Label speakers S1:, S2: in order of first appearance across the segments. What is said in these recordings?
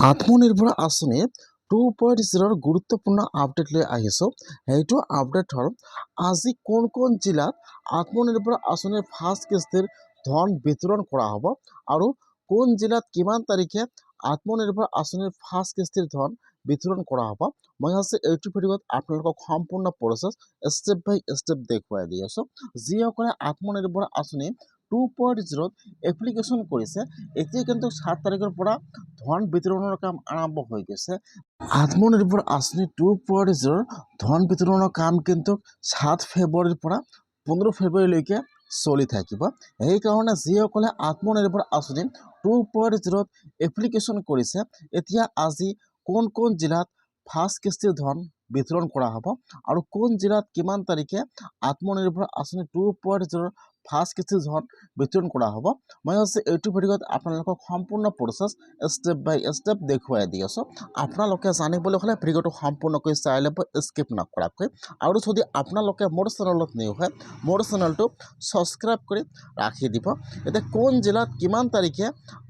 S1: আত্মনিৰ্ভৰ আঁচনি 2.0 গুৰুত্বপূৰ্ণ আপডেট লৈ আহিছোঁ। সেইটো আপডেট হ'ল আজি কোন জিলাত আত্মনিৰ্ভৰ আঁচনিৰ ফাৰ্ষ্ট কিস্তিৰ ধন বিতৰণ কৰা হ'ব আৰু কোন জিলাত কিমান তাৰিখে আত্মনিৰ্ভৰ আঁচনিৰ ফাৰ্ষ্ট কিস্তিৰ ধন বিতৰণ কৰা হ'ব। মই আজি এইটো ভিডিঅ'ত আপোনালোকক সম্পূৰ্ণ প্ৰচেছ ষ্টেপ বাই ষ্টেপ দেখুৱাই দি আছোঁ। যিসকলে আত্মনিৰ্ভৰ আঁচনি 2.0 এপ্লিকেশ্যন কৰিছে, এতিয়া কিন্তু 7 তাৰিখৰ পৰা ধন বিতৰণৰ কাম আৰম্ভ হৈ গৈছে। আত্মনিৰ্ভৰ আঁচনি 2.0 ধন বিতৰণৰ কাম কিন্তু 7 ফেব্ৰুৱাৰীৰ পৰা 15 ফেব্ৰুৱাৰীলৈকে চলি থাকিব। সেইকাৰণে যিসকলে আত্মনিৰ্ভৰ আঁচনি 2.0 এপ্লিকেশ্যন কৰিছে, এতিয়া আজি কোন জিলাত ফাৰ্ষ্ট কিস্তিৰ ধন বিতৰণ কৰা হ'ব আৰু কোন জিলাত কিমান তাৰিখে আত্মনিৰ্ভৰ আঁচনি 2.0 ফাৰ্ষ্ট কিস্তিৰ ধন বিতৰণ কৰা হ'ব। মই আজি এইটো ভিডিঅ'ত আপোনালোকক সম্পূৰ্ণ প্ৰচেছ ষ্টেপ বাই ষ্টেপ দেখুৱাই দি আছোঁ। আপোনালোকে জানিবলৈ হ'লে ভিডিঅ'টো সম্পূৰ্ণকৈ চাই ল'ব, স্কিপ নকৰাকৈ। আৰু যদি আপোনালোকে মোৰ চেনেলত নিউ হয়, মোৰ চেনেলটো ছাবস্ক্ৰাইব কৰি ৰাখি দিব। এতিয়া কোন জিলাত কিমান তাৰিখে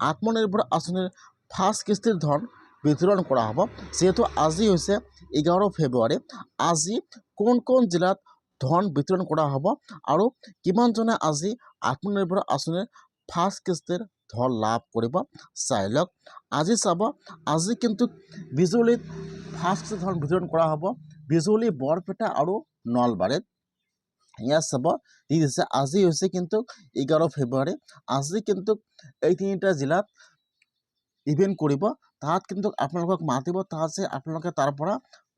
S1: আত্মনিৰ্ভৰ আঁচনিৰ ফাৰ্ষ্ট কিস্তিৰ ধন বিতৰণ কৰা হ'ব। যিহেতু আজি হৈছে 11 ফেব্ৰুৱাৰী, আজি কোন জিলাত ধন বিতৰণ কৰা হ'ব আৰু কিমানজনে আজি আত্মনিৰ্ভৰ আঁচনিৰ ফাৰ্ষ্ট কিস্তিৰ ধন লাভ কৰিব চাই লওক। আজি চাব, আজি কিন্তু বিজুলীত ফাৰ্ষ্ট ধন বিতৰণ কৰা হ'ব। বিজুলী, বৰপেটা আৰু নলবাৰীত। ইয়াত চাব দি দিছে, আজি হৈছে কিন্তু 11 ফেব্ৰুৱাৰী। আজি কিন্তু এই তিনিটা জিলাত ইভেণ্ট কৰিব। তাত কিন্তু আপোনালোকক মাতিব, তাত যে আপোনালোকে তাৰ পৰা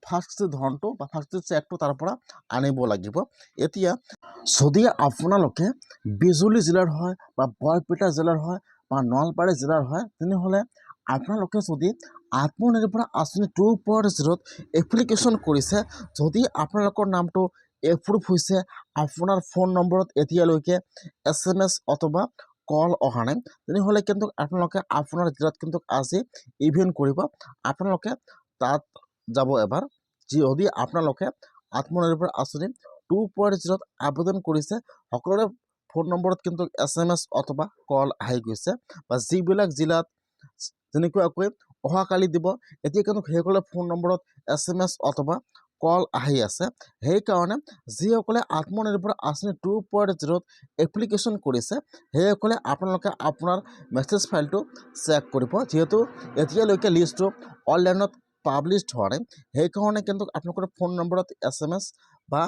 S1: ফাৰ্ষ্ট ধনটো বা ফাৰ্ষ্ট চেকটো তাৰ পৰা আনিব লাগিব। এতিয়া যদি আপোনালোকে বিজুলী জিলাৰ হয় বা বৰপেটা জিলাৰ হয় বা নলবাৰী জিলাৰ হয়, তেনেহ'লে আপোনালোকে যদি আত্মনিৰ্ভৰ আঁচনি 2.0 এপ্লিকেশ্যন কৰিছে, যদি আপোনালোকৰ নামটো এপ্ৰুভ হৈছে, আপোনাৰ ফোন নম্বৰত এতিয়ালৈকে SMS অথবা কল অহা নাই, তেনেহ'লে কিন্তু আপোনালোকে আপোনাৰ জিলাত কিন্তু আজি ইভেণ্ট কৰিব। আপোনালোকে তাত যাব এবাৰ। যদি আপোনালোকে আত্মনিৰ্ভৰ আঁচনি 2.0 আবেদন কৰিছে, সকলোৰে ফোন নম্বৰত কিন্তু SMS অথবা কল আহি গৈছে বা যিবিলাক জিলাত যেনেকুৱাকৈ অহাকালি দিব, এতিয়া কিন্তু সেইসকলে ফোন নম্বৰত SMS অথবা কল আহি আছে। সেইকাৰণে যিসকলে আত্মনিৰ্ভৰ আঁচনি 2.0 এপ্লিকেশ্যন কৰিছে, সেইসকলে আপোনালোকে আপোনাৰ মেছেজ ফাইলটো চেক কৰিব। যিহেতু এতিয়ালৈকে লিষ্টটো অনলাইনত পাব্লিছড হোৱা নাই, সেইকাৰণে কিন্তু আপোনালোকৰ ফোন নম্বৰত SMS বা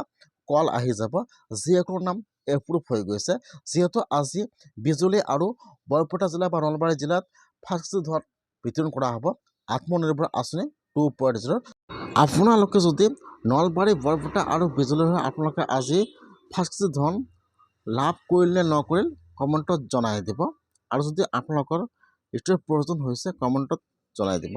S1: কল আহি যাব, যিসকলৰ নাম এপ্ৰুভ হৈ গৈছে। যিহেতু আজি বিজুলী আৰু বৰপেটা জিলা বা নলবাৰী জিলাত ফাৰ্ষ্ট ধন বিতৰণ কৰা হ'ব আত্মনিৰ্ভৰ আঁচনি 2.0। আপোনালোকে যদি নলবাৰী, বৰপেটা আৰু বিজুলী হয়, আপোনালোকে আজি ফাৰ্ষ্ট ধন লাভ কৰিল নে নকৰিল কমেণ্টত জনাই দিব। আৰু যদি আপোনালোকৰ এইটোৰ প্ৰয়োজন হৈছে, কমেণ্টত জনাই দিব।